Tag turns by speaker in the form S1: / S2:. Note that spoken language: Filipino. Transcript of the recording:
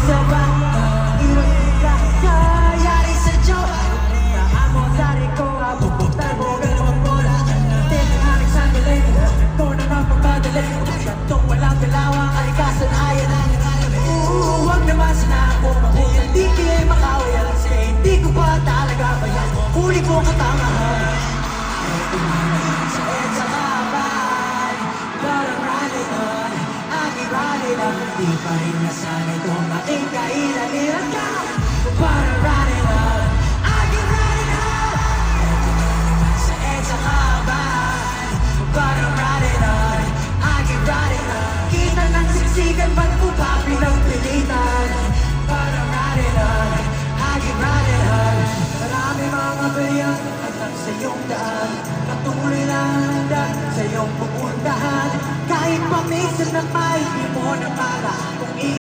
S1: sa bata, iwas ka, kayari sa jowa. Amo sa riko, abubuktan mo, ganun bola. Tinangarik sa galing, ito na nga pagmadali. Gantong walang galawa, kalikasan ayan ang huwag naman sana ako mahuli. Di kayo makawala, kasi hindi ko pa talaga bayan. Huli ko katangahan. Sa EDSA kabay, parang rally on. Aking rally lang, di pa rin nasanay kung aking kailaliran ka. Para